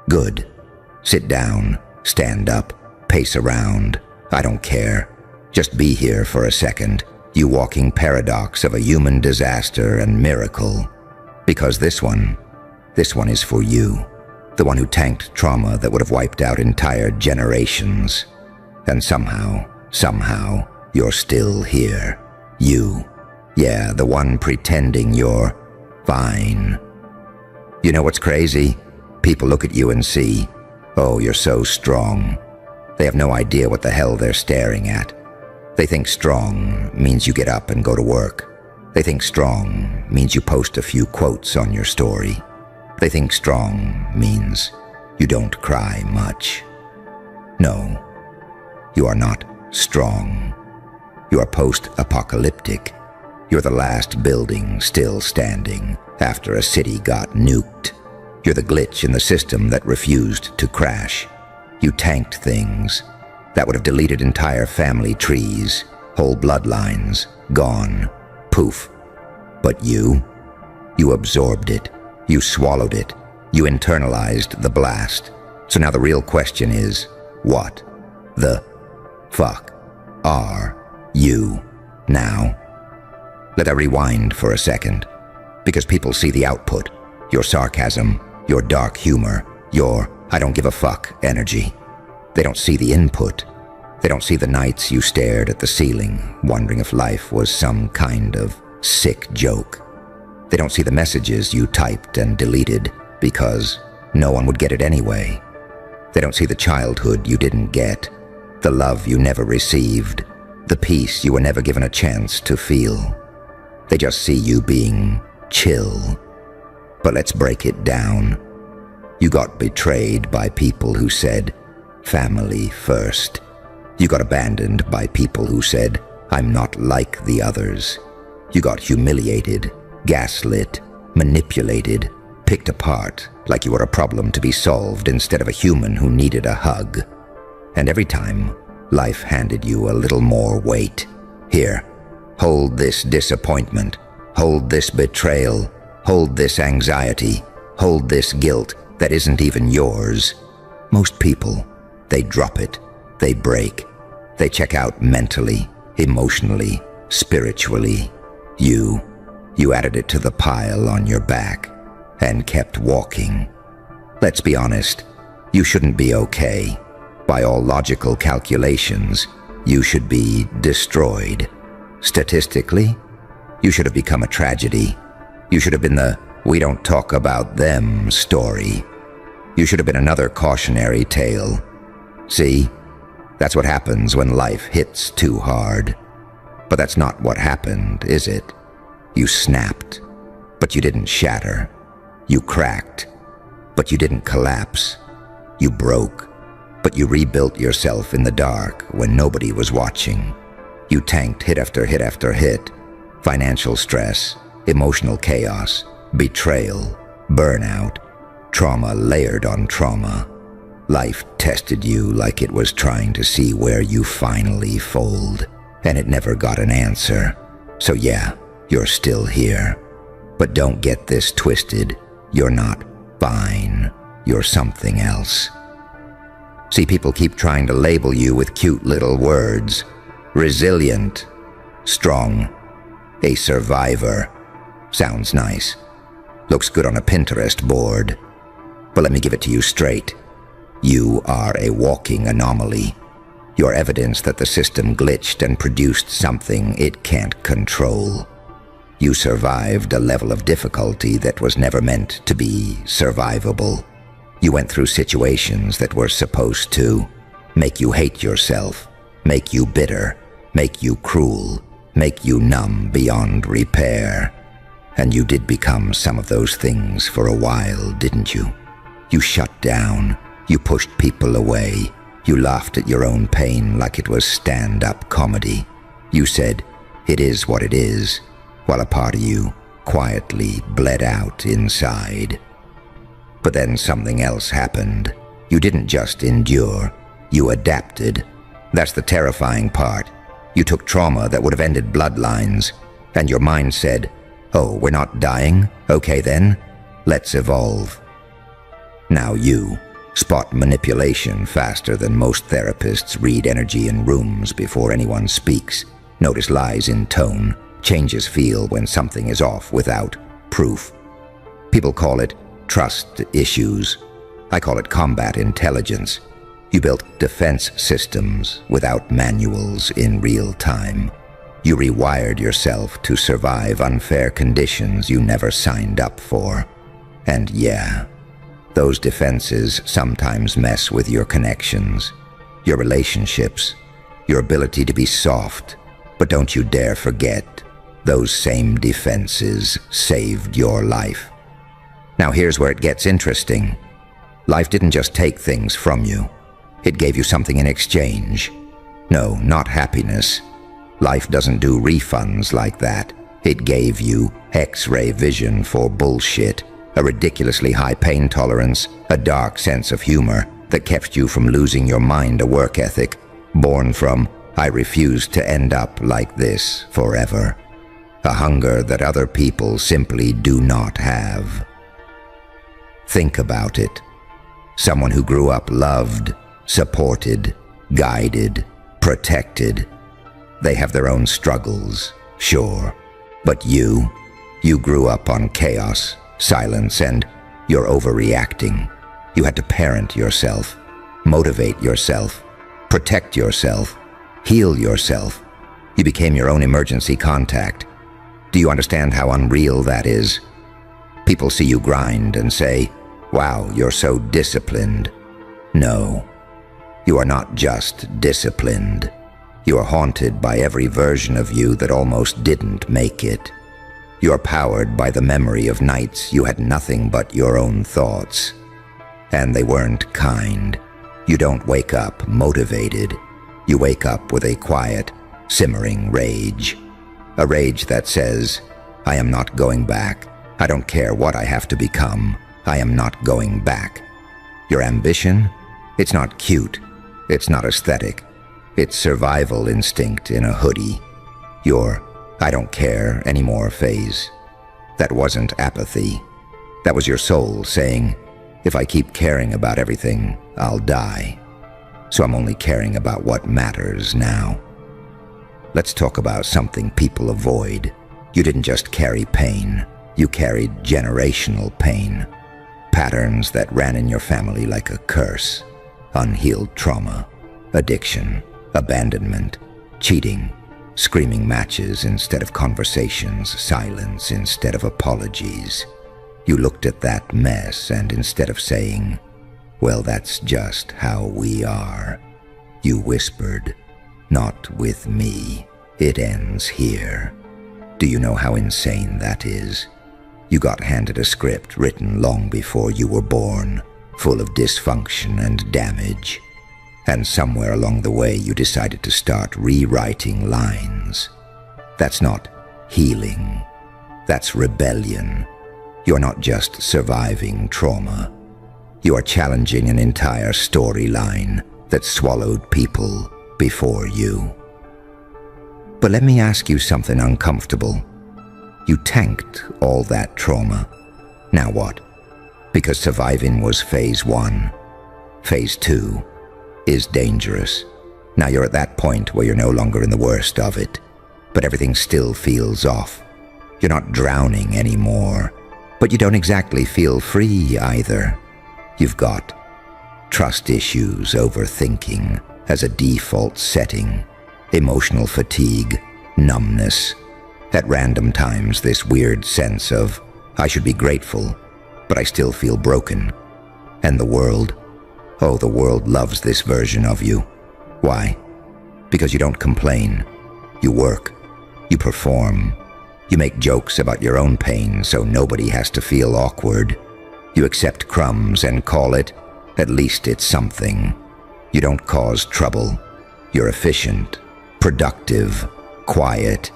Good. Sit down, stand up, pace around. I don't care. Just be here for a second, you walking paradox of a human disaster and miracle. Because this one is for you. The one who tanked trauma that would have wiped out entire generations. And somehow, you're still here. You. Yeah, the one pretending you're fine. You know what's crazy? People look at you and see, oh, you're so strong. They have no idea what the hell they're staring at. They think strong means you get up and go to work. They think strong means you post a few quotes on your story. They think strong means you don't cry much. No, you are not strong. You are post-apocalyptic. You're the last building still standing after a city got nuked. You're the glitch in the system that refused to crash. You tanked things that would have deleted entire family trees, whole bloodlines, gone, poof. But you absorbed it. You swallowed it. You internalized the blast. So now the real question is, what the fuck are you now? Let I rewind for a second, because people see the output, your sarcasm, your dark humor, your I don't give a fuck energy. They don't see the input. They don't see the nights you stared at the ceiling, wondering if life was some kind of sick joke. They don't see the messages you typed and deleted because no one would get it anyway. They don't see the childhood you didn't get, the love you never received, the peace you were never given a chance to feel. They just see you being chill. But let's break it down. You got betrayed by people who said, family first. You got abandoned by people who said, I'm not like the others. You got humiliated, gaslit, manipulated, picked apart like you were a problem to be solved instead of a human who needed a hug. And every time, life handed you a little more weight. Here, hold this disappointment, hold this betrayal, hold this anxiety, hold this guilt that isn't even yours. Most people, they drop it, they break, they check out mentally, emotionally, spiritually. You added it to the pile on your back and kept walking. Let's be honest, you shouldn't be okay. By all logical calculations, you should be destroyed. Statistically, you should have become a tragedy. You should have been the we don't talk about them story. You should have been another cautionary tale. See, that's what happens when life hits too hard. But that's not what happened, is it? You snapped, but you didn't shatter. You cracked, but you didn't collapse. You broke, but you rebuilt yourself in the dark when nobody was watching. You tanked hit after hit after hit. Financial stress, emotional chaos, betrayal, burnout, trauma layered on trauma. Life tested you like it was trying to see where you finally fold, and it never got an answer. So yeah, you're still here. But don't get this twisted. You're not fine. You're something else. See, people keep trying to label you with cute little words. Resilient, strong, a survivor. Sounds nice. Looks good on a Pinterest board. But let me give it to you straight. You are a walking anomaly. You're evidence that the system glitched and produced something it can't control. You survived a level of difficulty that was never meant to be survivable. You went through situations that were supposed to make you hate yourself, make you bitter, make you cruel, make you numb beyond repair. And you did become some of those things for a while, didn't you? You shut down, you pushed people away, you laughed at your own pain like it was stand-up comedy. You said, it is what it is, while a part of you quietly bled out inside. But then something else happened. You didn't just endure, you adapted. That's the terrifying part. You took trauma that would have ended bloodlines, and your mind said, oh, we're not dying? Okay then, let's evolve. Now you spot manipulation faster than most therapists, read energy in rooms before anyone speaks, notice lies in tone, changes feel when something is off without proof. People call it trust issues. I call it combat intelligence. You built defense systems without manuals in real time. You rewired yourself to survive unfair conditions you never signed up for. And yeah, those defenses sometimes mess with your connections, your relationships, your ability to be soft. But don't you dare forget, those same defenses saved your life. Now here's where it gets interesting. Life didn't just take things from you. It gave you something in exchange. No, not happiness. Life doesn't do refunds like that. It gave you X-ray vision for bullshit, a ridiculously high pain tolerance, a dark sense of humor that kept you from losing your mind, a work ethic born from, I refuse to end up like this forever. A hunger that other people simply do not have. Think about it. Someone who grew up loved, supported, guided, protected. They have their own struggles, sure. But you grew up on chaos, silence, and you're overreacting. You had to parent yourself, motivate yourself, protect yourself, heal yourself. You became your own emergency contact. Do you understand how unreal that is? People see you grind and say, wow, you're so disciplined. No, you are not just disciplined. You are haunted by every version of you that almost didn't make it. You are powered by the memory of nights you had nothing but your own thoughts. And they weren't kind. You don't wake up motivated. You wake up with a quiet, simmering rage. A rage that says, I am not going back. I don't care what I have to become. I am not going back. Your ambition? It's not cute. It's not aesthetic. It's survival instinct in a hoodie. Your I don't care anymore phase. That wasn't apathy. That was your soul saying, if I keep caring about everything, I'll die. So I'm only caring about what matters now. Let's talk about something people avoid. You didn't just carry pain. You carried generational pain. Patterns that ran in your family like a curse. Unhealed trauma, addiction, abandonment, cheating, screaming matches instead of conversations, silence instead of apologies. You looked at that mess and instead of saying, well, that's just how we are, you whispered, not with me. It ends here. Do you know how insane that is? You got handed a script written long before you were born, full of dysfunction and damage. And somewhere along the way you decided to start rewriting lines. That's not healing. That's rebellion. You're not just surviving trauma. You are challenging an entire storyline that swallowed people before you. But let me ask you something uncomfortable. You tanked all that trauma. Now what? Because surviving was phase 1. Phase 2 is dangerous. Now you're at that point where you're no longer in the worst of it, but everything still feels off. You're not drowning anymore, but you don't exactly feel free either. You've got trust issues, overthinking as a default setting, emotional fatigue, numbness. At random times, this weird sense of, I should be grateful, but I still feel broken. And the world? Oh, the world loves this version of you. Why? Because you don't complain. You work. You perform. You make jokes about your own pain so nobody has to feel awkward. You accept crumbs and call it, at least it's something. You don't cause trouble. You're efficient, productive, quiet,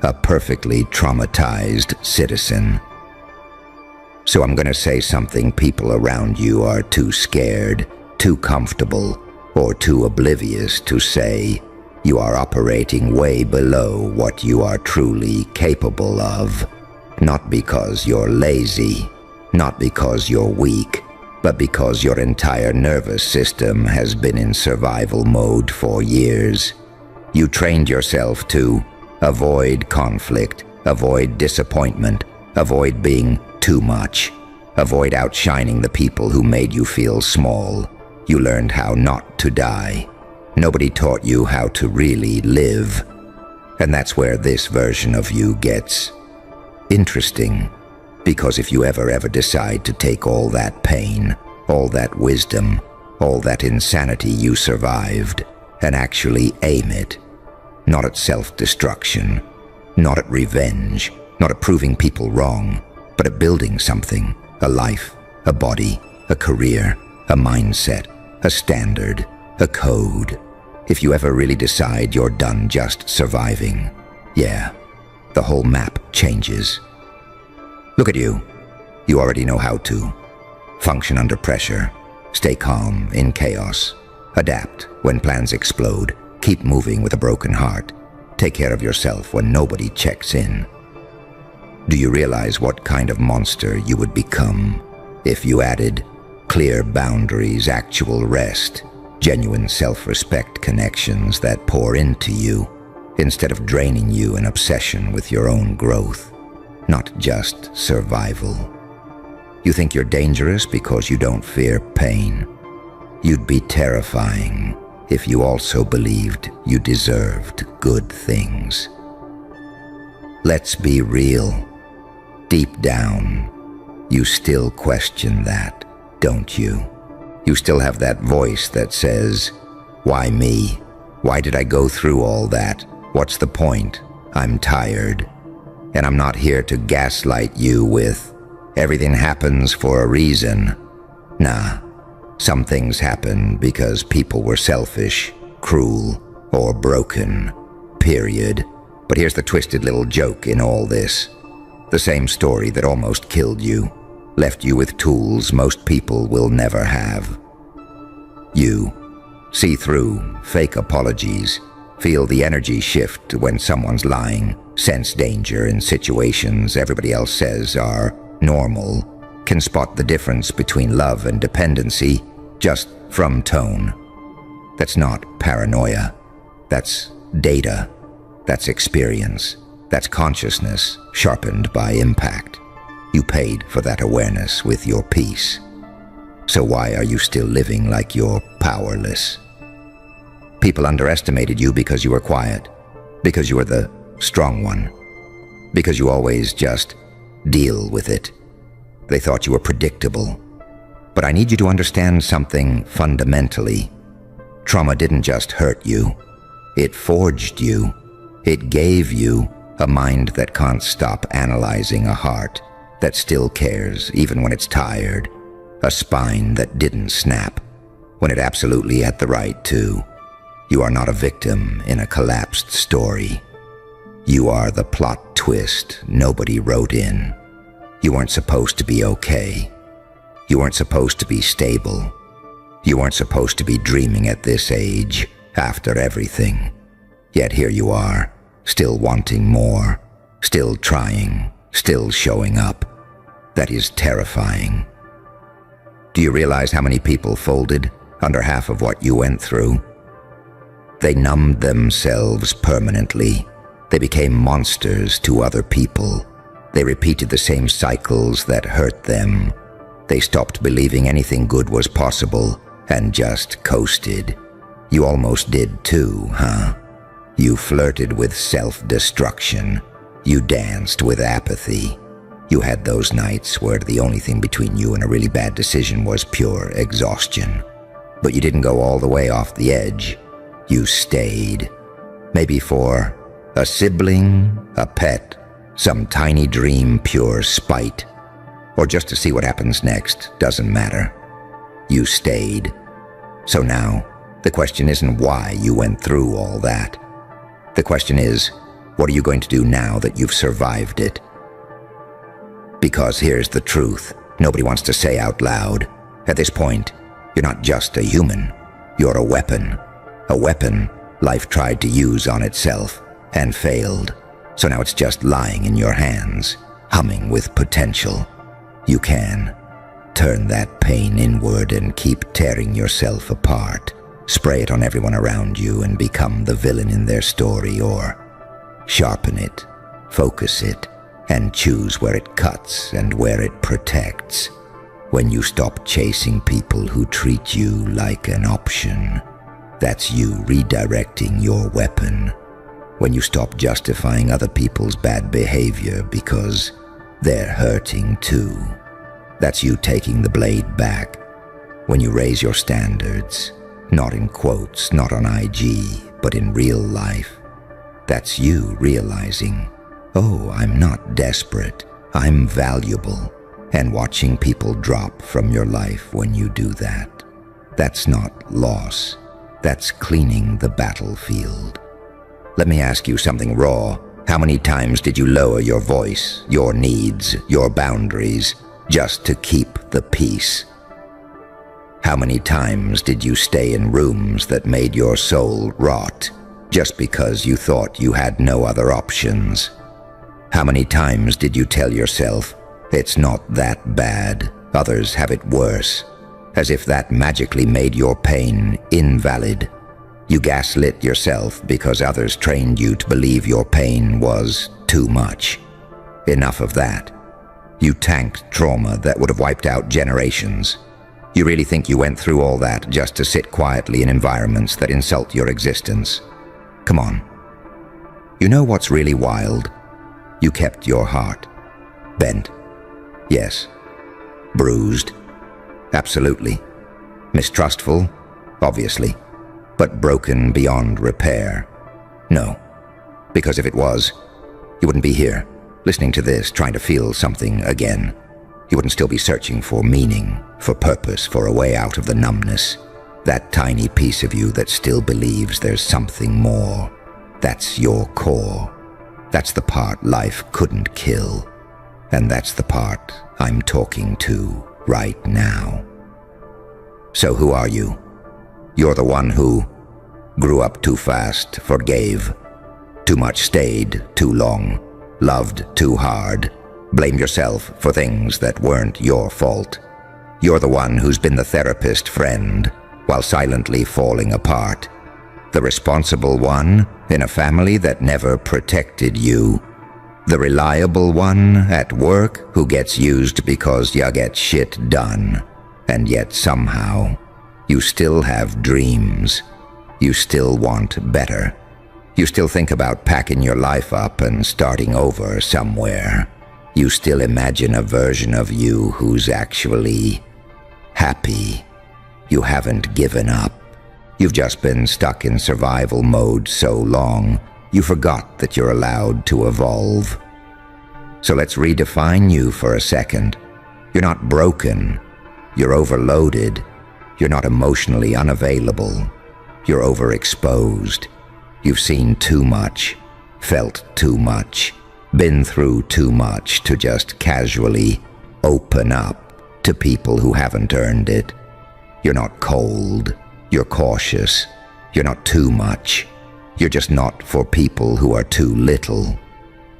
a perfectly traumatized citizen. So I'm going to say something people around you are too scared, too comfortable, or too oblivious to say. You are operating way below what you are truly capable of. Not because you're lazy, not because you're weak, but because your entire nervous system has been in survival mode for years. You trained yourself to avoid conflict, avoid disappointment, avoid being too much, avoid outshining the people who made you feel small. You learned how not to die. Nobody taught you how to really live. And that's where this version of you gets interesting. Because if you ever decide to take all that pain, all that wisdom, all that insanity you survived, and actually aim it, not at self-destruction, not at revenge, not at proving people wrong, but at building something, a life, a body, a career, a mindset, a standard, a code. If you ever really decide you're done just surviving, yeah, the whole map changes. Look at you. You already know how to function under pressure, stay calm in chaos, adapt when plans explode, keep moving with a broken heart, take care of yourself when nobody checks in. Do you realize what kind of monster you would become if you added clear boundaries, actual rest, genuine self-respect connections that pour into you instead of draining you in obsession with your own growth? Not just survival. You think you're dangerous because you don't fear pain. You'd be terrifying if you also believed you deserved good things. Let's be real. Deep down, you still question that, don't you? You still have that voice that says, "Why me? Why did I go through all that? What's the point? I'm tired." And I'm not here to gaslight you with, "Everything happens for a reason." Nah, some things happen because people were selfish, cruel, or broken, period. But here's the twisted little joke in all this. The same story that almost killed you, left you with tools most people will never have. You see through fake apologies, feel the energy shift when someone's lying, sense danger in situations everybody else says are normal, can spot the difference between love and dependency just from tone. That's not paranoia. That's data. That's experience. That's consciousness sharpened by impact. You paid for that awareness with your peace. So why are you still living like you're powerless? People underestimated you because you were quiet, because you were the strong one, because you always just deal with it. They thought you were predictable. But I need you to understand something fundamentally. Trauma didn't just hurt you. It forged you. It gave you a mind that can't stop analyzing, a heart that still cares even when it's tired, a spine that didn't snap when it absolutely had the right to. You are not a victim in a collapsed story. You are the plot twist nobody wrote in. You weren't supposed to be okay. You weren't supposed to be stable. You weren't supposed to be dreaming at this age, after everything. Yet here you are, still wanting more, still trying, still showing up. That is terrifying. Do you realize how many people folded under half of what you went through? They numbed themselves permanently. They became monsters to other people. They repeated the same cycles that hurt them. They stopped believing anything good was possible and just coasted. You almost did too, huh? You flirted with self-destruction. You danced with apathy. You had those nights where the only thing between you and a really bad decision was pure exhaustion. But you didn't go all the way off the edge. You stayed. Maybe for a sibling, a pet, some tiny dream, pure spite, or just to see what happens next, doesn't matter. You stayed. So now, the question isn't why you went through all that. The question is, what are you going to do now that you've survived it? Because here's the truth nobody wants to say out loud. At this point, you're not just a human. You're a weapon. A weapon life tried to use on itself and failed. So now it's just lying in your hands, humming with potential. You can. turn that pain inward and keep tearing yourself apart. Spray it on everyone around you and become the villain in their story, or sharpen it, focus it, and choose where it cuts and where it protects. When you stop chasing people who treat you like an option, that's you redirecting your weapon. When you stop justifying other people's bad behavior because they're hurting too, that's you taking the blade back. When you raise your standards, not in quotes, not on IG, but in real life, that's you realizing, oh, I'm not desperate, I'm valuable, and watching people drop from your life when you do that. That's not loss, that's cleaning the battlefield. Let me ask you something raw. How many times did you lower your voice, your needs, your boundaries, just to keep the peace? How many times did you stay in rooms that made your soul rot, just because you thought you had no other options? How many times did you tell yourself, it's not that bad, others have it worse, as if that magically made your pain invalid? You gaslit yourself because others trained you to believe your pain was too much. Enough of that. You tanked trauma that would have wiped out generations. You really think you went through all that just to sit quietly in environments that insult your existence? Come on. You know what's really wild? You kept your heart. Bent. Yes. Bruised. Absolutely. Mistrustful. Obviously. But broken beyond repair. No. Because if it was, you wouldn't be here, listening to this, trying to feel something again. You wouldn't still be searching for meaning, for purpose, for a way out of the numbness. That tiny piece of you that still believes there's something more. That's your core. That's the part life couldn't kill. And that's the part I'm talking to right now. So who are you? You're the one who grew up too fast, forgave, too much stayed too long, loved too hard, blamed yourself for things that weren't your fault. You're the one who's been the therapist friend while silently falling apart. The responsible one in a family that never protected you. The reliable one at work who gets used because you get shit done. And yet somehow, you still have dreams. You still want better. You still think about packing your life up and starting over somewhere. You still imagine a version of you who's actually happy. You haven't given up. You've just been stuck in survival mode so long, you forgot that you're allowed to evolve. So let's redefine you for a second. You're not broken. You're overloaded. You're not emotionally unavailable. You're overexposed. You've seen too much, felt too much, been through too much to just casually open up to people who haven't earned it. You're not cold. You're cautious. You're not too much. You're just not for people who are too little.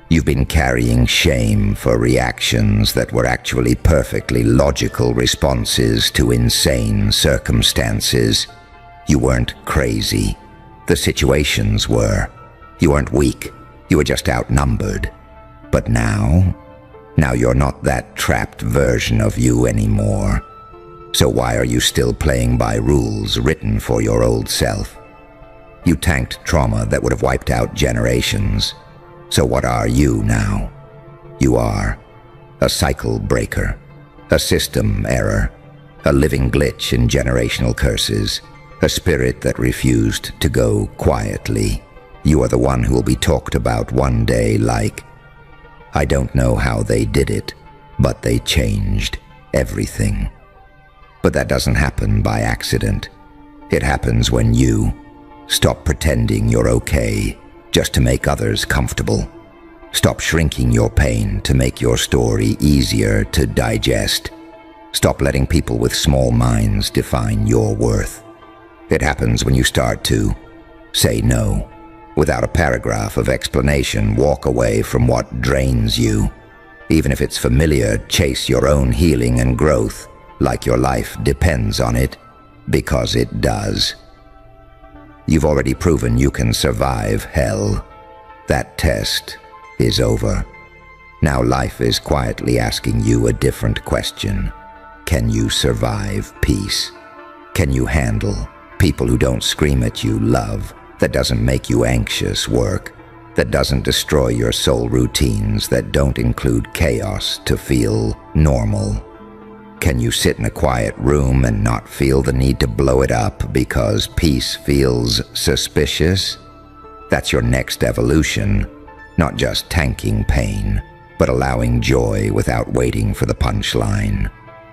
You've been carrying shame for reactions that were actually perfectly logical responses to insane circumstances. You weren't crazy. The situations were. You weren't weak. You were just outnumbered. But now you're not that trapped version of you anymore. So why are you still playing by rules written for your old self? You tanked trauma that would have wiped out generations. So what are you now? You are a cycle breaker, a system error, a living glitch in generational curses, a spirit that refused to go quietly. You are the one who will be talked about one day like, I don't know how they did it, but they changed everything. But that doesn't happen by accident. It happens when you stop pretending you're okay just to make others comfortable. Stop shrinking your pain to make your story easier to digest. Stop letting people with small minds define your worth. It happens when you start to say no. Without a paragraph of explanation, walk away from what drains you. Even if it's familiar, chase your own healing and growth. like your life depends on it, because it does. You've already proven you can survive hell. That test is over. Now life is quietly asking you a different question. Can you survive peace? Can you handle people who don't scream at you love, that doesn't make you anxious work, that doesn't destroy your soul routines, that don't include chaos to feel normal? Can you sit in a quiet room and not feel the need to blow it up because peace feels suspicious? That's your next evolution, not just tanking pain, but allowing joy without waiting for the punchline.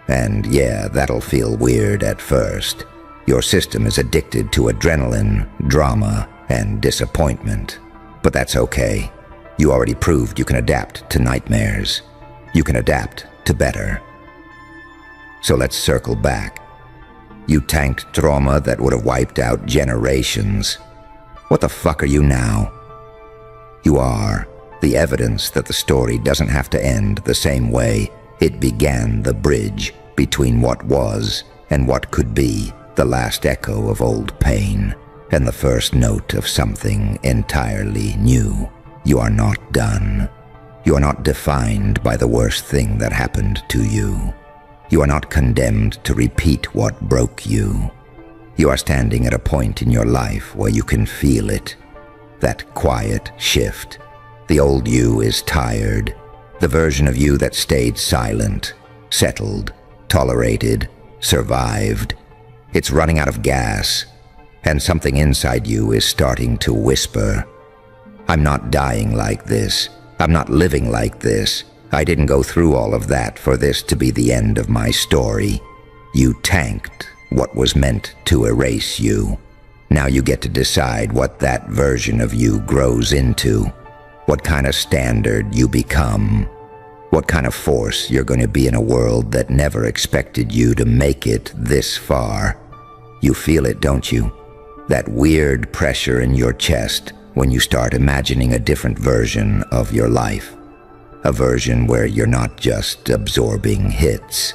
And yeah, that'll feel weird at first. Your system is addicted to adrenaline, drama, and disappointment. But that's okay. You already proved you can adapt to nightmares. You can adapt to better. So let's circle back. You tanked trauma that would have wiped out generations. What the fuck are you now? You are the evidence that the story doesn't have to end the same way it began, the bridge between what was and what could be, the last echo of old pain and the first note of something entirely new. You are not done. You are not defined by the worst thing that happened to you. You are not condemned to repeat what broke you. You are standing at a point in your life where you can feel it, that quiet shift. The old you is tired, the version of you that stayed silent, settled, tolerated, survived. It's running out of gas, and something inside you is starting to whisper, I'm not dying like this. I'm not living like this. I didn't go through all of that for this to be the end of my story. You tanked what was meant to erase you. Now you get to decide what that version of you grows into, what kind of standard you become, what kind of force you're going to be in a world that never expected you to make it this far. You feel it, don't you? That weird pressure in your chest when you start imagining a different version of your life. A version where you're not just absorbing hits.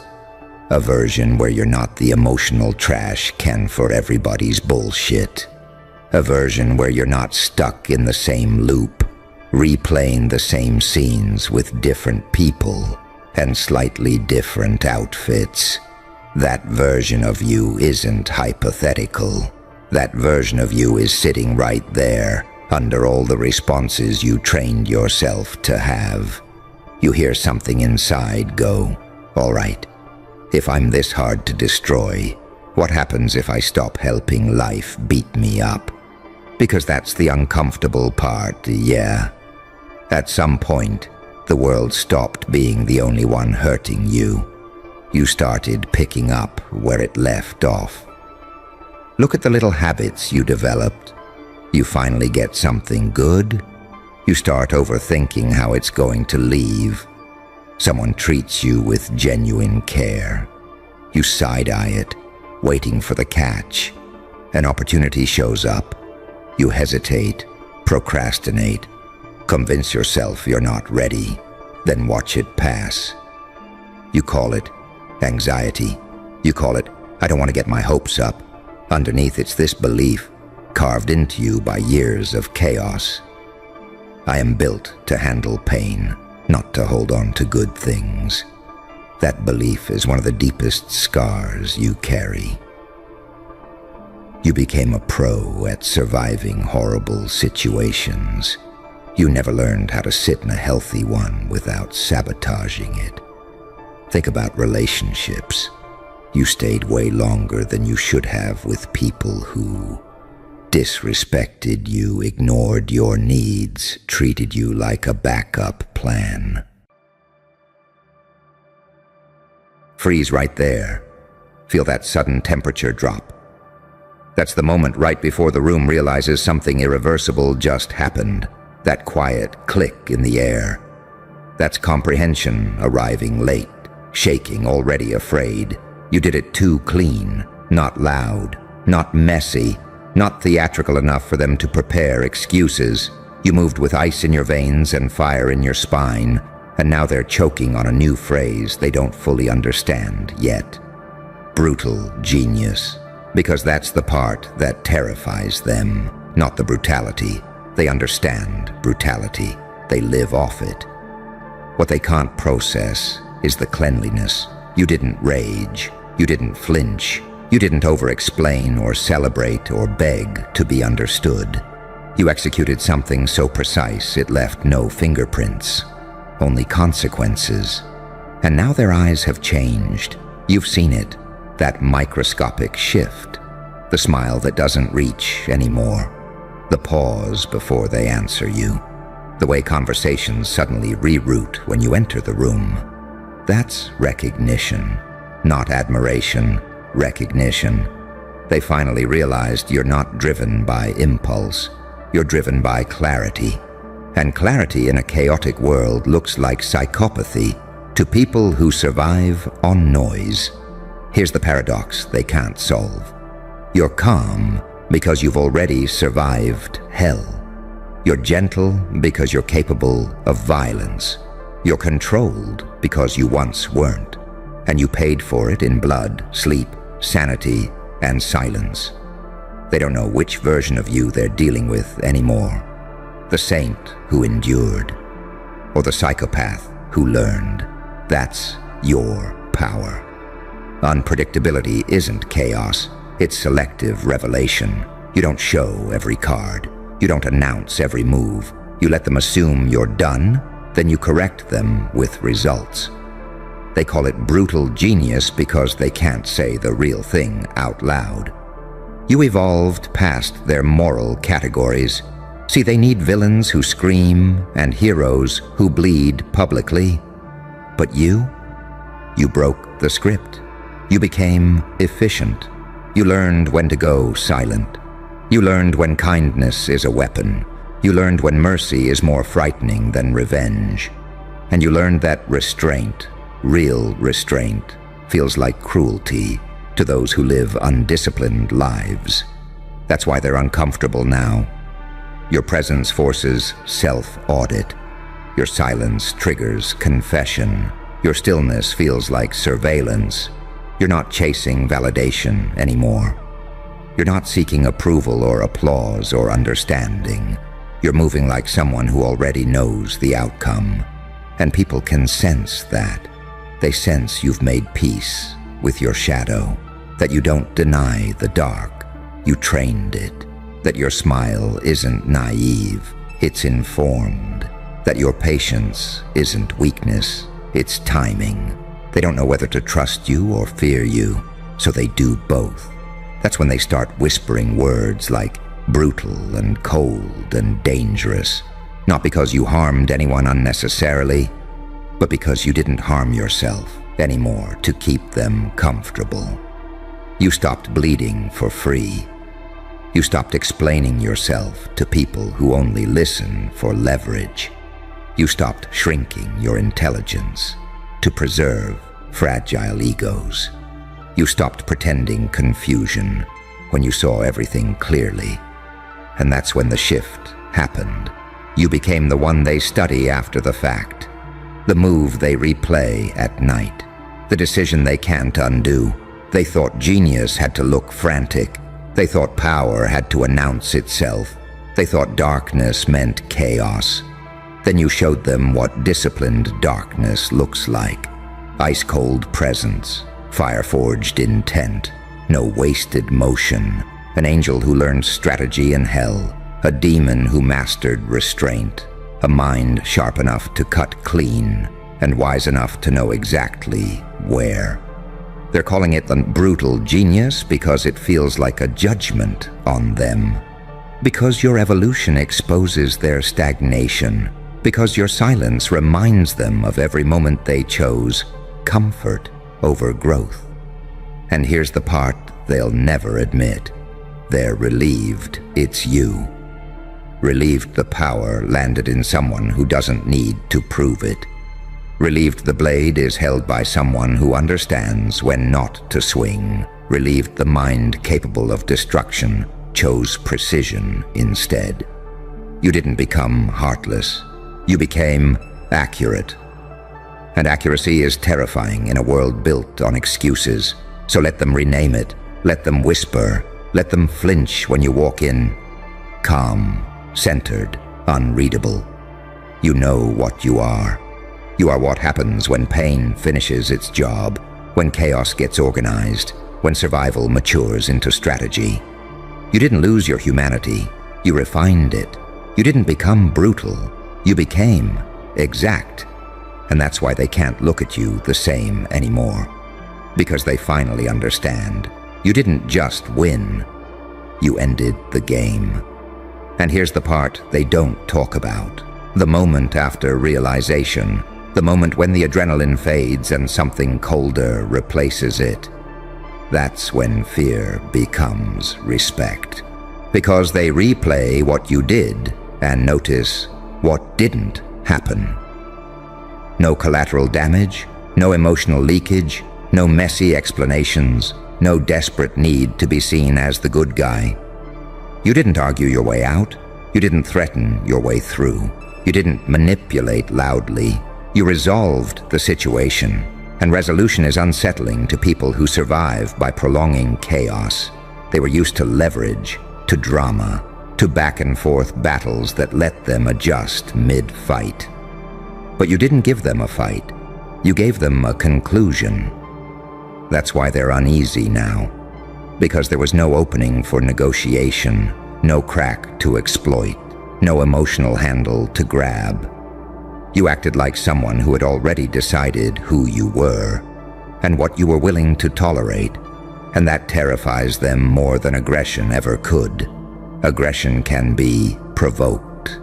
A version where you're not the emotional trash can for everybody's bullshit. A version where you're not stuck in the same loop, replaying the same scenes with different people and slightly different outfits. That version of you isn't hypothetical. That version of you is sitting right there, under all the responses you trained yourself to have. You hear something inside go, all right, if I'm this hard to destroy, what happens if I stop helping life beat me up? Because that's the uncomfortable part, yeah. At some point, the world stopped being the only one hurting you. You started picking up where it left off. Look at the little habits you developed. You finally get something good. You start overthinking how it's going to leave. Someone treats you with genuine care. You side-eye it, waiting for the catch. An opportunity shows up. You hesitate, procrastinate, convince yourself you're not ready, then watch it pass. You call it anxiety. You call it, I don't want to get my hopes up. Underneath it's this belief, carved into you by years of chaos. I am built to handle pain, not to hold on to good things. That belief is one of the deepest scars you carry. You became a pro at surviving horrible situations. You never learned how to sit in a healthy one without sabotaging it. Think about relationships. You stayed way longer than you should have with people who disrespected you, ignored your needs, treated you like a backup plan. Freeze right there. Feel that sudden temperature drop. That's the moment right before the room realizes something irreversible just happened. That quiet click in the air. That's comprehension arriving late, shaking, already afraid. You did it too clean, not loud, not messy, not theatrical enough for them to prepare excuses. You moved with ice in your veins and fire in your spine, and now they're choking on a new phrase they don't fully understand yet. brutal genius, because that's the part that terrifies them, not the brutality. They understand brutality. They live off it. What they can't process is the cleanliness. You didn't rage. You didn't flinch. You didn't over-explain or celebrate or beg to be understood. You executed something so precise it left no fingerprints, only consequences. And now their eyes have changed. You've seen it, that microscopic shift, the smile that doesn't reach anymore, the pause before they answer you, the way conversations suddenly reroute when you enter the room. That's recognition, not admiration, recognition. They finally realized you're not driven by impulse. You're driven by clarity. And clarity in a chaotic world looks like psychopathy to people who survive on noise. Here's the paradox they can't solve. You're calm because you've already survived hell. You're gentle because you're capable of violence. You're controlled because you once weren't. And you paid for it in blood, sleep, sanity, and silence. They don't know which version of you they're dealing with anymore. The saint who endured, or the psychopath who learned. That's your power. Unpredictability isn't chaos, it's selective revelation. You don't show every card. You don't announce every move. You let them assume you're done, then you correct them with results. They call it brutal genius because they can't say the real thing out loud. You evolved past their moral categories. See, they need villains who scream and heroes who bleed publicly. But you broke the script. You became efficient. You learned when to go silent. You learned when kindness is a weapon. You learned when mercy is more frightening than revenge. And you learned that restraint, real restraint, feels like cruelty to those who live undisciplined lives. That's why they're uncomfortable now. Your presence forces self-audit. Your silence triggers confession. Your stillness feels like surveillance. You're not chasing validation anymore. You're not seeking approval or applause or understanding. You're moving like someone who already knows the outcome. And people can sense that. They sense you've made peace with your shadow, that you don't deny the dark. You trained it. That your smile isn't naive, it's informed. That your patience isn't weakness, it's timing. They don't know whether to trust you or fear you, so they do both. That's when they start whispering words like brutal and cold and dangerous, not because you harmed anyone unnecessarily, but because you didn't harm yourself anymore to keep them comfortable. You stopped bleeding for free. You stopped explaining yourself to people who only listen for leverage. You stopped shrinking your intelligence to preserve fragile egos. You stopped pretending confusion when you saw everything clearly. And that's when the shift happened. You became the one they study after the fact, the move they replay at night, the decision they can't undo. They thought genius had to look frantic. They thought power had to announce itself. They thought darkness meant chaos. Then you showed them what disciplined darkness looks like. Ice-cold presence, fire-forged intent, no wasted motion, an angel who learned strategy in hell, a demon who mastered restraint, a mind sharp enough to cut clean and wise enough to know exactly where. They're calling it the brutal genius because it feels like a judgment on them. Because your evolution exposes their stagnation. Because your silence reminds them of every moment they chose comfort over growth. And here's the part they'll never admit. They're relieved it's you. Relieved the power landed in someone who doesn't need to prove it. Relieved the blade is held by someone who understands when not to swing. Relieved the mind capable of destruction chose precision instead. You didn't become heartless. You became accurate. And accuracy is terrifying in a world built on excuses. So let them rename it, let them whisper, let them flinch when you walk in. Calm, centered, unreadable. You know what you are. You are what happens when pain finishes its job, when chaos gets organized, when survival matures into strategy. You didn't lose your humanity, you refined it. You didn't become brutal, you became exact. And that's why they can't look at you the same anymore. Because they finally understand. You didn't just win, you ended the game. And here's the part they don't talk about. The moment after realization, the moment when the adrenaline fades and something colder replaces it. That's when fear becomes respect. Because they replay what you did and notice what didn't happen. No collateral damage, no emotional leakage, no messy explanations, no desperate need to be seen as the good guy. You didn't argue your way out. You didn't threaten your way through. You didn't manipulate loudly. You resolved the situation. And resolution is unsettling to people who survive by prolonging chaos. They were used to leverage, to drama, to back and forth battles that let them adjust mid-fight. But you didn't give them a fight. You gave them a conclusion. That's why they're uneasy now. Because there was no opening for negotiation, no crack to exploit, no emotional handle to grab. You acted like someone who had already decided who you were and what you were willing to tolerate, and that terrifies them more than aggression ever could. Aggression can be provoked.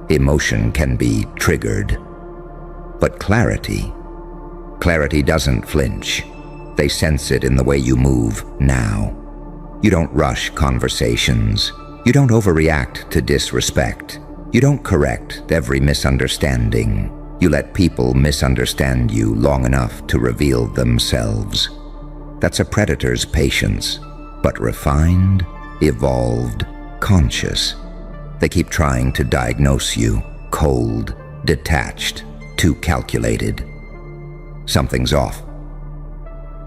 Emotion can be triggered. But clarity doesn't flinch. They sense it in the way you move now. You don't rush conversations. You don't overreact to disrespect. You don't correct every misunderstanding. You let people misunderstand you long enough to reveal themselves. That's a predator's patience, but refined, evolved, conscious. They keep trying to diagnose you, cold, detached, too calculated. Something's off.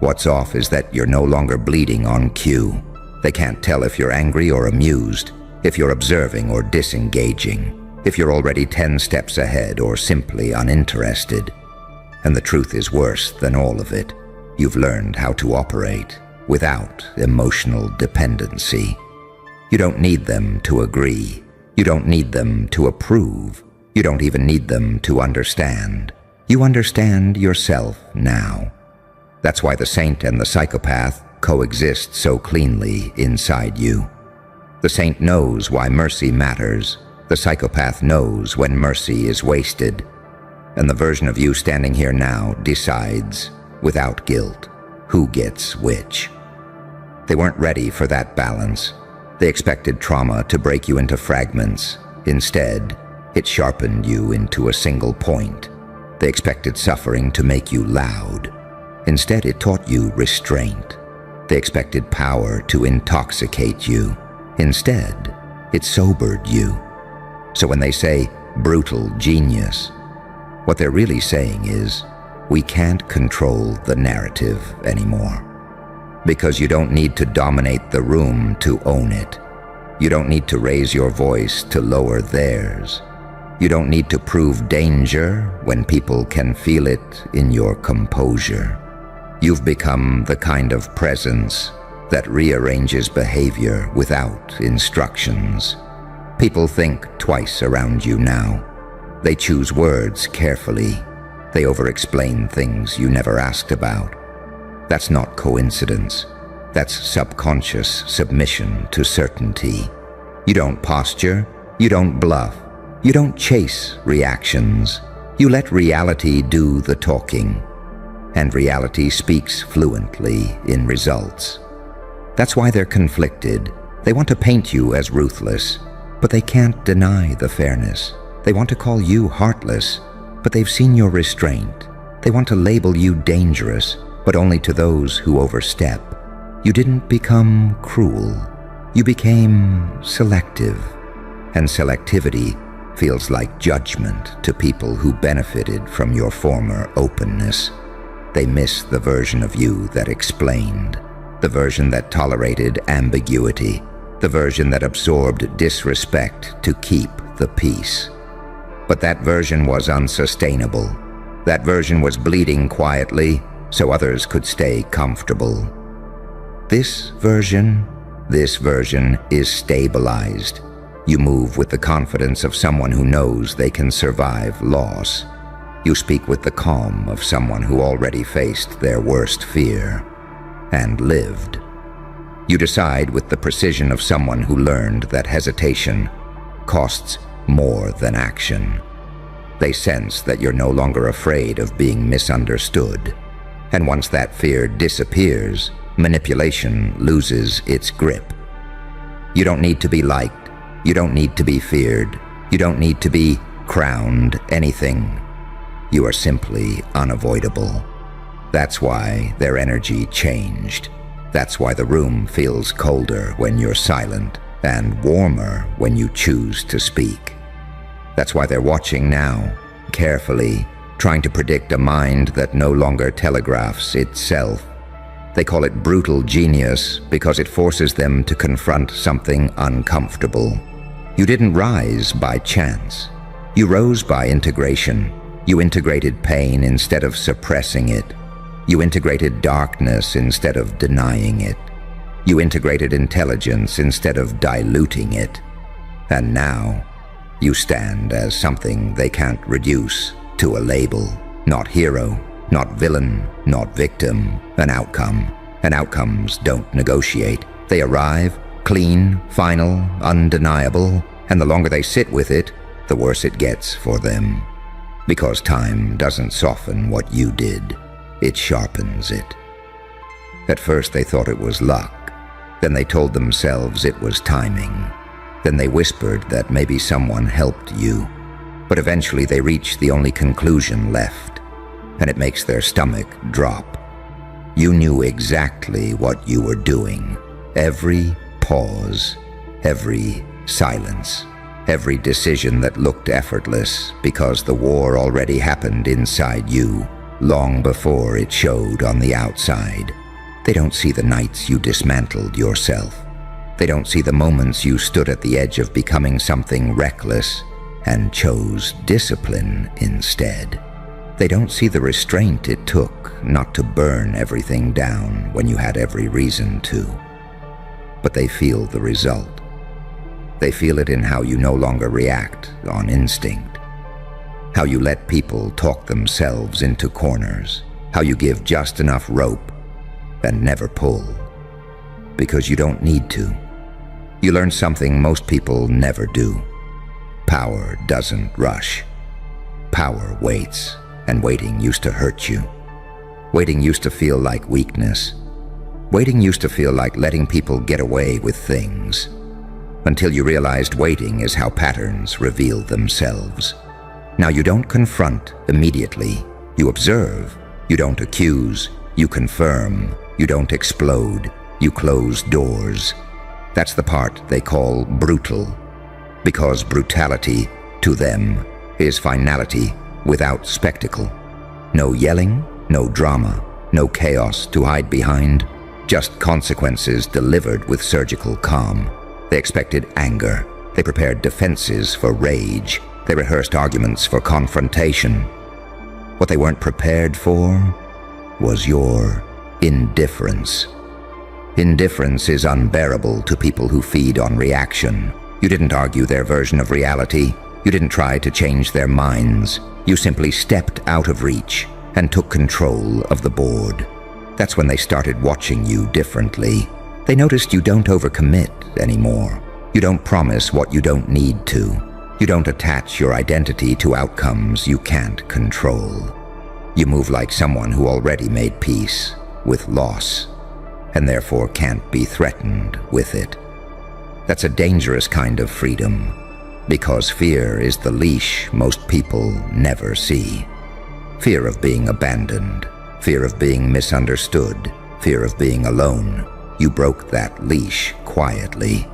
What's off is that you're no longer bleeding on cue. They can't tell if you're angry or amused, if you're observing or disengaging, if you're already 10 steps ahead or simply uninterested. And the truth is worse than all of it. You've learned how to operate without emotional dependency. You don't need them to agree. You don't need them to approve. You don't even need them to understand. You understand yourself now. That's why the saint and the psychopath coexist so cleanly inside you. The saint knows why mercy matters. The psychopath knows when mercy is wasted. And the version of you standing here now decides, without guilt, who gets which. They weren't ready for that balance. They expected trauma to break you into fragments. Instead, it sharpened you into a single point. They expected suffering to make you loud. Instead, it taught you restraint. They expected power to intoxicate you. Instead, it sobered you. So when they say brutal genius, what they're really saying is, we can't control the narrative anymore. Because you don't need to dominate the room to own it. You don't need to raise your voice to lower theirs. You don't need to prove danger when people can feel it in your composure. You've become the kind of presence that rearranges behavior without instructions. People think twice around you now. They choose words carefully. They over-explain things you never asked about. That's not coincidence. That's subconscious submission to certainty. You don't posture. You don't bluff. You don't chase reactions. You let reality do the talking. And reality speaks fluently in results. That's why they're conflicted. They want to paint you as ruthless, but they can't deny the fairness. They want to call you heartless, but they've seen your restraint. They want to label you dangerous, but only to those who overstep. You didn't become cruel. You became selective. And selectivity feels like judgment to people who benefited from your former openness. They miss the version of you that explained, the version that tolerated ambiguity, the version that absorbed disrespect to keep the peace. But that version was unsustainable. That version was bleeding quietly so others could stay comfortable. This version is stabilized. You move with the confidence of someone who knows they can survive loss. You speak with the calm of someone who already faced their worst fear and lived. You decide with the precision of someone who learned that hesitation costs more than action. They sense that you're no longer afraid of being misunderstood. And once that fear disappears, manipulation loses its grip. You don't need to be liked. You don't need to be feared. You don't need to be crowned anything. You are simply unavoidable. That's why their energy changed. That's why the room feels colder when you're silent and warmer when you choose to speak. That's why they're watching now, carefully, trying to predict a mind that no longer telegraphs itself. They call it brutal genius because it forces them to confront something uncomfortable. You didn't rise by chance. You rose by integration. You integrated pain instead of suppressing it. You integrated darkness instead of denying it. You integrated intelligence instead of diluting it. And now, you stand as something they can't reduce to a label. Not hero, not villain, not victim, an outcome. And outcomes don't negotiate. They arrive, clean, final, undeniable, and the longer they sit with it, the worse it gets for them. Because time doesn't soften what you did, it sharpens it. At first they thought it was luck. Then they told themselves it was timing. Then they whispered that maybe someone helped you. But eventually they reach the only conclusion left, and it makes their stomach drop. You knew exactly what you were doing. Every pause, every silence, every decision that looked effortless because the war already happened inside you long before it showed on the outside. They don't see the nights you dismantled yourself. They don't see the moments you stood at the edge of becoming something reckless and chose discipline instead. They don't see the restraint it took not to burn everything down when you had every reason to. But they feel the result. They feel it in how you no longer react on instinct, how you let people talk themselves into corners, how you give just enough rope and never pull, because you don't need to. You learn something most people never do. Power doesn't rush. Power waits, and waiting used to hurt you. Waiting used to feel like weakness. Waiting used to feel like letting people get away with things, until you realized waiting is how patterns reveal themselves. Now you don't confront immediately. You observe. You don't accuse. You confirm. You don't explode. You close doors. That's the part they call brutal, because brutality, to them, is finality without spectacle. No yelling, no drama, no chaos to hide behind, just consequences delivered with surgical calm. They expected anger. They prepared defenses for rage. They rehearsed arguments for confrontation. What they weren't prepared for was your indifference. Indifference is unbearable to people who feed on reaction. You didn't argue their version of reality. You didn't try to change their minds. You simply stepped out of reach and took control of the board. That's when they started watching you differently. They noticed you don't overcommit anymore. You don't promise what you don't need to. You don't attach your identity to outcomes you can't control. You move like someone who already made peace with loss, and therefore can't be threatened with it. That's a dangerous kind of freedom, because fear is the leash most people never see. Fear of being abandoned, fear of being misunderstood, fear of being alone. You broke that leash quietly,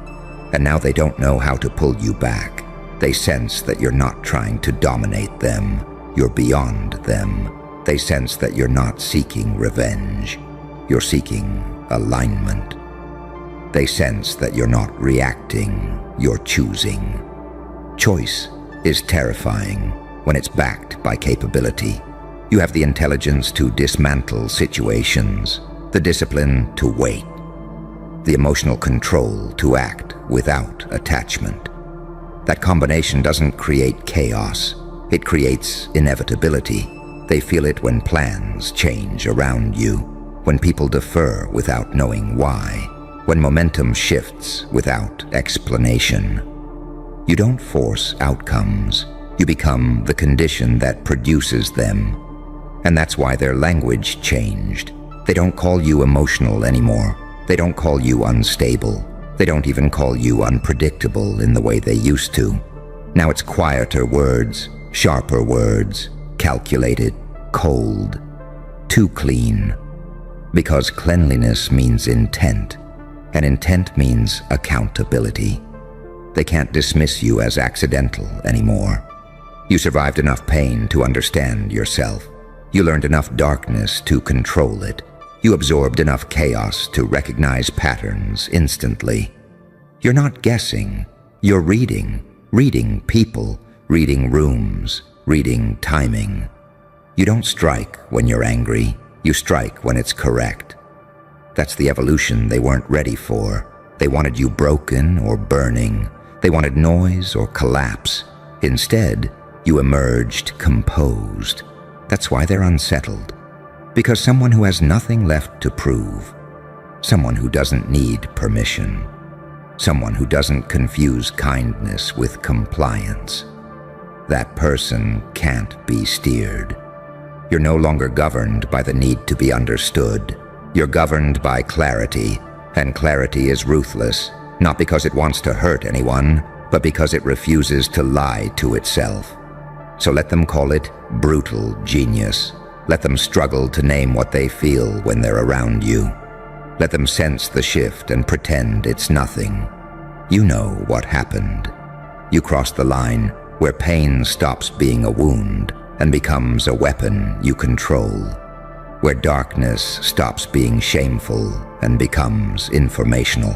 and now they don't know how to pull you back. They sense that you're not trying to dominate them. You're beyond them. They sense that you're not seeking revenge. You're seeking alignment. They sense that you're not reacting, you're choosing. Choice is terrifying when it's backed by capability. You have the intelligence to dismantle situations, the discipline to wait, the emotional control to act without attachment. That combination doesn't create chaos. It creates inevitability. They feel it when plans change around you, when people defer without knowing why, when momentum shifts without explanation. You don't force outcomes. You become the condition that produces them. And that's why their language changed. They don't call you emotional anymore. They don't call you unstable. They don't even call you unpredictable in the way they used to. Now it's quieter words, sharper words, calculated, cold, too clean. Because cleanliness means intent, and intent means accountability. They can't dismiss you as accidental anymore. You survived enough pain to understand yourself. You learned enough darkness to control it. You absorbed enough chaos to recognize patterns instantly. You're not guessing. You're reading people, reading rooms, reading timing. You don't strike when you're angry. You strike when it's correct. That's the evolution they weren't ready for. They wanted you broken or burning. They wanted noise or collapse. Instead, you emerged composed. That's why they're unsettled. Because someone who has nothing left to prove, someone who doesn't need permission, someone who doesn't confuse kindness with compliance, that person can't be steered. You're no longer governed by the need to be understood. You're governed by clarity, and clarity is ruthless, not because it wants to hurt anyone, but because it refuses to lie to itself. So let them call it brutal genius. Let them struggle to name what they feel when they're around you. Let them sense the shift and pretend it's nothing. You know what happened. You crossed the line where pain stops being a wound and becomes a weapon you control, where darkness stops being shameful and becomes informational,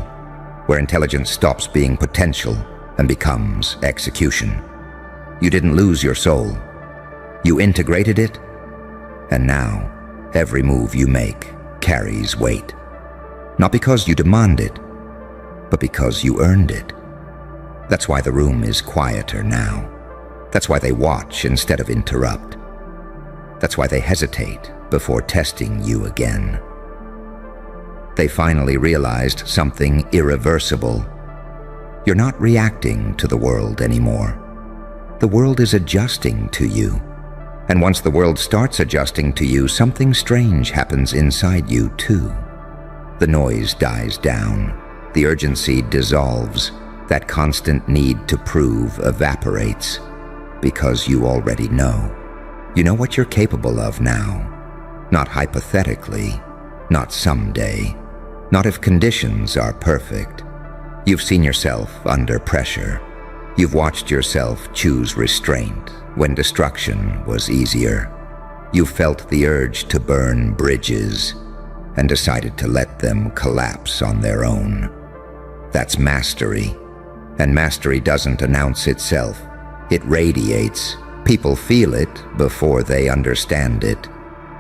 where intelligence stops being potential and becomes execution. You didn't lose your soul. You integrated it, and now every move you make carries weight. Not because you demand it, but because you earned it. That's why the room is quieter now. That's why they watch instead of interrupt. That's why they hesitate before testing you again. They finally realized something irreversible. You're not reacting to the world anymore. The world is adjusting to you. And once the world starts adjusting to you, something strange happens inside you too. The noise dies down. The urgency dissolves. That constant need to prove evaporates. Because you already know. You know what you're capable of now. Not hypothetically. Not someday. Not if conditions are perfect. You've seen yourself under pressure. You've watched yourself choose restraint when destruction was easier. You felt the urge to burn bridges and decided to let them collapse on their own. That's mastery. And mastery doesn't announce itself. It radiates. People feel it before they understand it.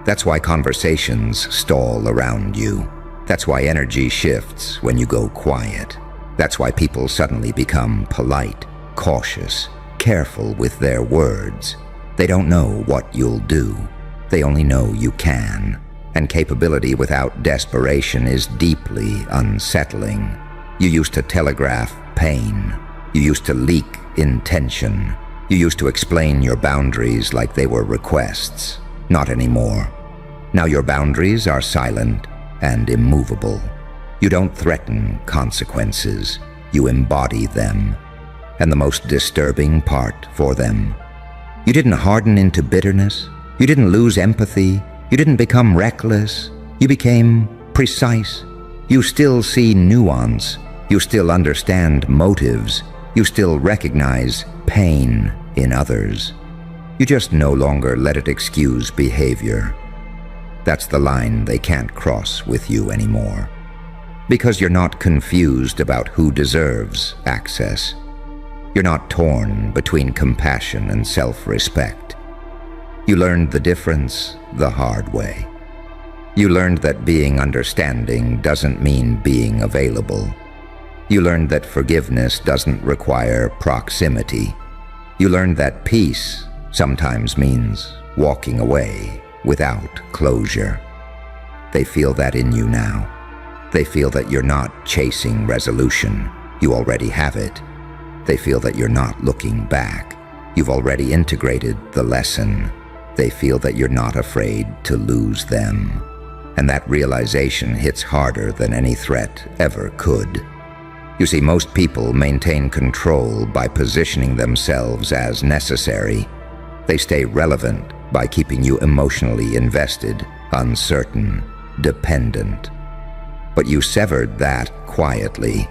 That's why conversations stall around you. That's why energy shifts when you go quiet. That's why people suddenly become polite, cautious, careful with their words. They don't know what you'll do. They only know you can. And capability without desperation is deeply unsettling. You used to telegraph pain. You used to leak intention. You used to explain your boundaries like they were requests. Not anymore. Now your boundaries are silent and immovable. You don't threaten consequences. You embody them. And the most disturbing part for them. You didn't harden into bitterness. You didn't lose empathy. You didn't become reckless. You became precise. You still see nuance. You still understand motives. You still recognize pain in others. You just no longer let it excuse behavior. That's the line they can't cross with you anymore. Because you're not confused about who deserves access. You're not torn between compassion and self-respect. You learned the difference the hard way. You learned that being understanding doesn't mean being available. You learned that forgiveness doesn't require proximity. You learned that peace sometimes means walking away without closure. They feel that in you now. They feel that you're not chasing resolution. You already have it. They feel that you're not looking back. You've already integrated the lesson. They feel that you're not afraid to lose them. And that realization hits harder than any threat ever could. You see, most people maintain control by positioning themselves as necessary. They stay relevant by keeping you emotionally invested, uncertain, dependent. But you severed that quietly.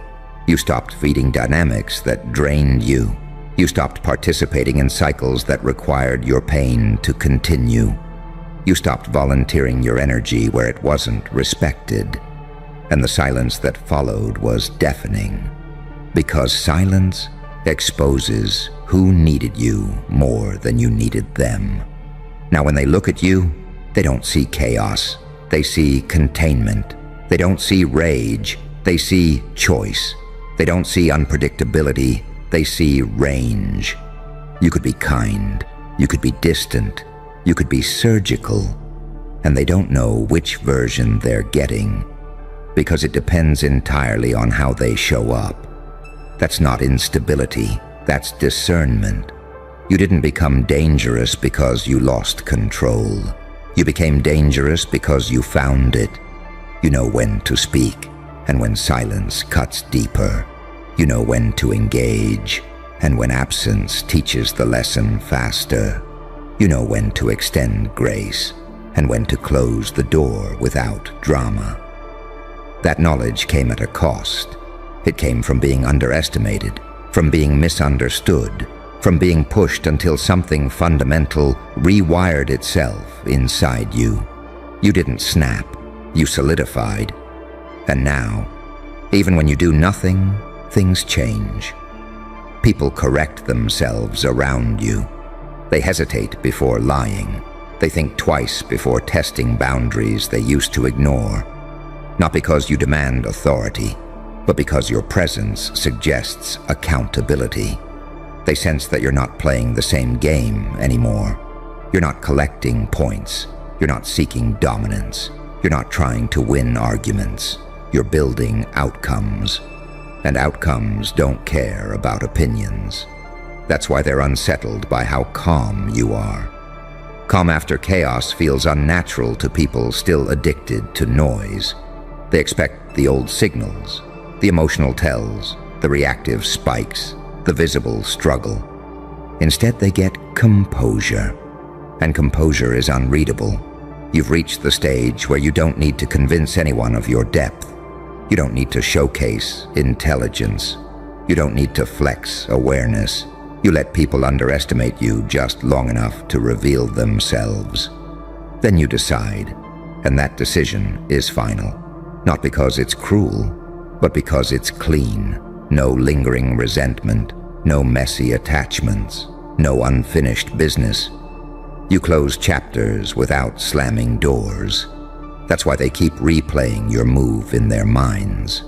You stopped feeding dynamics that drained you. You stopped participating in cycles that required your pain to continue. You stopped volunteering your energy where it wasn't respected. And the silence that followed was deafening. Because silence exposes who needed you more than you needed them. Now when they look at you, they don't see chaos. They see containment. They don't see rage. They see choice. They don't see unpredictability. They see range. You could be kind. You could be distant. You could be surgical. And they don't know which version they're getting, because it depends entirely on how they show up. That's not instability. That's discernment. You didn't become dangerous because you lost control. You became dangerous because you found it. You know when to speak, and when silence cuts deeper. You know when to engage, and when absence teaches the lesson faster. You know when to extend grace, and when to close the door without drama. That knowledge came at a cost. It came from being underestimated, from being misunderstood, from being pushed until something fundamental rewired itself inside you. You didn't snap, you solidified. And now, even when you do nothing, things change. People correct themselves around you. They hesitate before lying. They think twice before testing boundaries they used to ignore. Not because you demand authority, but because your presence suggests accountability. They sense that you're not playing the same game anymore. You're not collecting points. You're not seeking dominance. You're not trying to win arguments. You're building outcomes. And outcomes don't care about opinions. That's why they're unsettled by how calm you are. Calm after chaos feels unnatural to people still addicted to noise. They expect the old signals, the emotional tells, the reactive spikes, the visible struggle. Instead, they get composure. And composure is unreadable. You've reached the stage where you don't need to convince anyone of your depth. You don't need to showcase intelligence. You don't need to flex awareness. You let people underestimate you just long enough to reveal themselves. Then you decide, and that decision is final. Not because it's cruel, but because it's clean. No lingering resentment, no messy attachments, no unfinished business. You close chapters without slamming doors. That's why they keep replaying your move in their minds.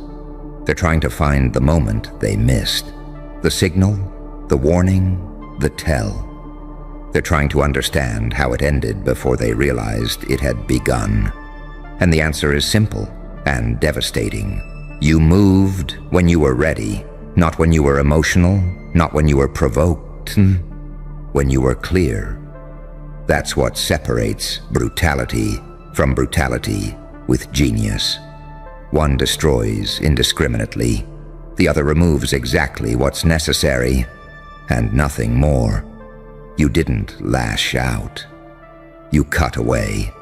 They're trying to find the moment they missed. The signal, the warning, the tell. They're trying to understand how it ended before they realized it had begun. And the answer is simple and devastating. You moved when you were ready, not when you were emotional, not when you were provoked, when you were clear. That's what separates brutality from brutality with genius. One destroys indiscriminately. The other removes exactly what's necessary, and nothing more. You didn't lash out. You cut away.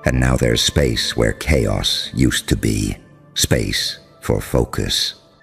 And now there's space where chaos used to be. Space for focus.